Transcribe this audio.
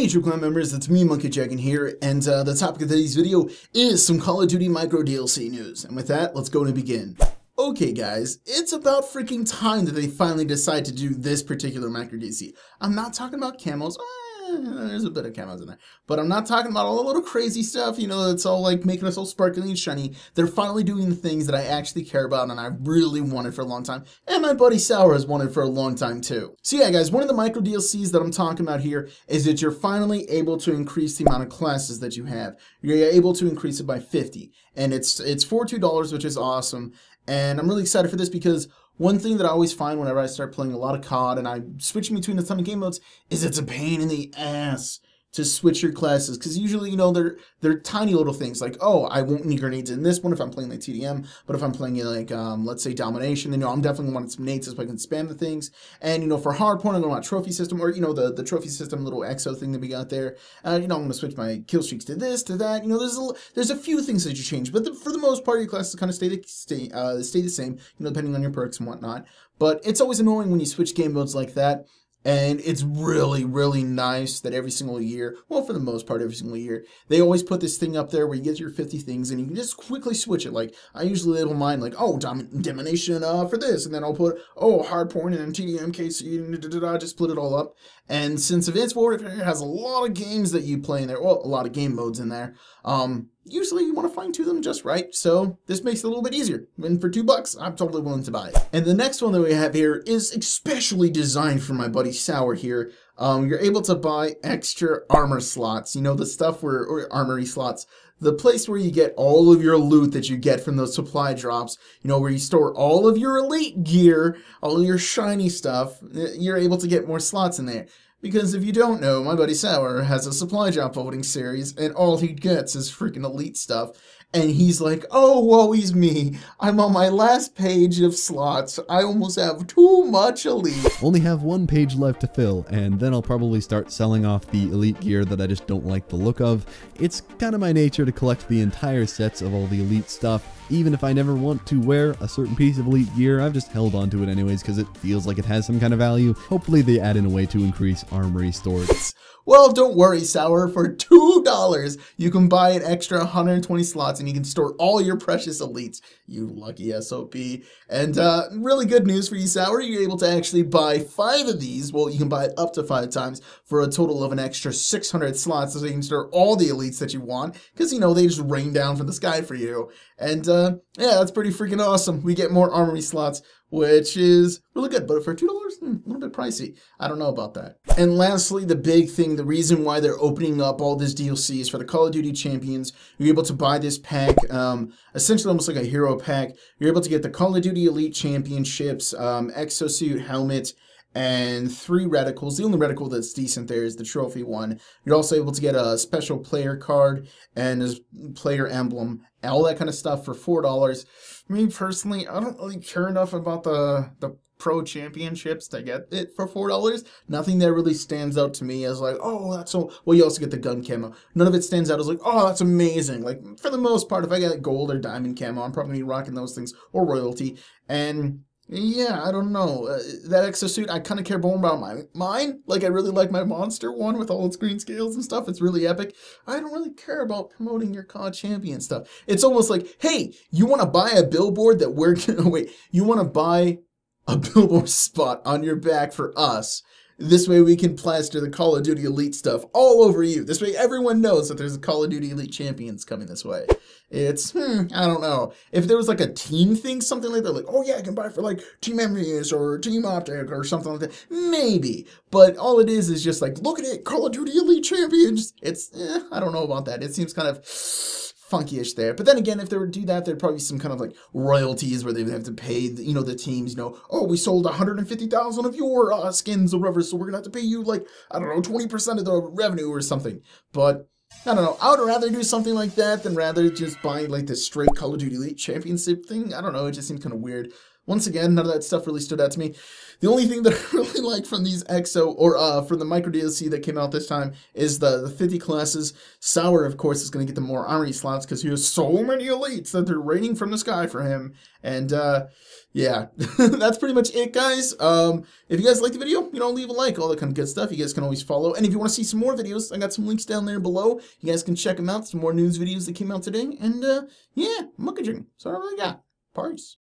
Hey YouTube clan members, it's me Monkey Dragon here, and the topic of today's video is some Call of Duty micro DLC news. And with that, let's go and begin. Okay guys, it's about freaking time that they finally decide to do this particular micro DLC. I'm not talking about camos. There's a bit of camos in there, but I'm not talking about all the little crazy stuff, you know, that's all like making us all sparkly and shiny. They're finally doing the things that I actually care about and I really wanted for a long time, and my buddy Sour has wanted for a long time too. So yeah guys, one of the micro DLCs that I'm talking about here is that you're finally able to increase the amount of classes that you have. You're able to increase it by 50, and it's for $2, which is awesome. And I'm really excited for this because one thing that I always find whenever I start playing a lot of CoD and I'm switching between a ton of game modes is it's a pain in the ass to switch your classes, because usually, you know, they're tiny little things like, oh, I won't need grenades in this one if I'm playing like TDM, but if I'm playing like let's say domination, then, you know, I'm definitely wanting some nades so I can spam the things. And, you know, for hardpoint, I'm going to want trophy system, or, you know, the trophy system little Exo thing that we got there. You know, I'm going to switch my kill streaks to this, to that. You know, there's a few things that you change, but for the most part, your classes kind of stay the same, you know, depending on your perks and whatnot. But it's always annoying when you switch game modes like that. And it's really, really nice that every single year, well, for the most part, every single year, they always put this thing up there where you get your 50 things and you can just quickly switch it. Like, I usually label mine like, oh, domination for this, and then I'll put, oh, hardpoint and TDM, KC, just split it all up. And since Advanced Warfare has a lot of games that you play in there, well, a lot of game modes in there, usually you want to fine-tune them just right, so this makes it a little bit easier. And for $2, I'm totally willing to buy it. And the next one that we have here is especially designed for my buddy Sour here. You're able to buy extra armor slots, you know, the stuff or armory slots, the place where you get all of your loot that you get from those supply drops, you know, where you store all of your elite gear, all of your shiny stuff. You're able to get more slots in there. Because if you don't know, my buddy Sour has a supply drop voting series, and all he gets is freaking elite stuff. And he's like, oh, woe is me. I'm on my last page of slots. I almost have too much elite. Only have one page left to fill, and then I'll probably start selling off the elite gear that I just don't like the look of. It's kind of my nature to collect the entire sets of all the elite stuff. Even if I never want to wear a certain piece of elite gear, I've just held on to it anyways because it feels like it has some kind of value. Hopefully they add in a way to increase armory storage. Well, don't worry, Sour. For $2, you can buy an extra 120 slots and you can store all your precious elites. You lucky SOP. And really good news for you, Sour. You're able to actually buy 5 of these. Well, you can buy it up to 5 times for a total of an extra 600 slots, so you can store all the elites that you want, because, you know, they just rain down from the sky for you. And yeah, that's pretty freaking awesome. We get more armory slots, which is really good, but for $2, a little bit pricey. I don't know about that. And lastly, the big thing, the reason why they're opening up all this DLC is for the Call of Duty Champions. You're able to buy this pack, essentially almost like a hero pack. You're able to get the Call of Duty Elite Championships, exosuit, helmet, and 3 reticles. The only reticle that's decent there is the trophy one. You're also able to get a special player card and a player emblem, all that kind of stuff for $4. Me personally, I don't really care enough about the pro championships to get it for $4. Nothing there really stands out to me as like, oh, that's so. Well, you also get the gun camo. None of it stands out as like, oh, that's amazing. Like, for the most part, if I get gold or diamond camo, I'm probably rocking those things, or royalty. And yeah, I don't know. That exosuit, I kind of care more about mine. Like, I really like my monster one with all its green scales and stuff. It's really epic. I don't really care about promoting your CoD champion stuff. It's almost like, hey, you want to buy a billboard that we're gonna wait. You want to buy a billboard spot on your back for us. This way we can plaster the Call of Duty Elite stuff all over you. This way everyone knows that there's a Call of Duty Elite Champions coming this way. It's, I don't know. If there was like a team thing, something like that, like, oh yeah, I can buy for like Team Enemies or Team Optic or something like that, maybe. But all it is just like, look at it, Call of Duty Elite Champions. It's, I don't know about that. It seems kind of funky-ish there. But then again, if they were to do that, there'd probably be some kind of like royalties where they would have to pay, you know, the teams, you know, oh, we sold 150,000 of your skins or whatever, so we're gonna have to pay you like, I don't know, 20% of the revenue or something. But I don't know. I would rather do something like that than rather just buying like this straight Call of Duty Elite Championship thing. I don't know. It just seems kind of weird. once again, none of that stuff really stood out to me. The only thing that I really like from these Exo, or from the micro DLC that came out this time, is the 50 classes. Sour, of course, is going to get the more Armory slots because he has so many elites that they're raining from the sky for him. And yeah, that's pretty much it, guys. If you guys like the video, leave a like, all that kind of good stuff. You guys can always follow. And if you want to see some more videos, I got some links down there below. You guys can check them out. Some more news videos that came out today. And yeah, muckaging. So I really got. Peace.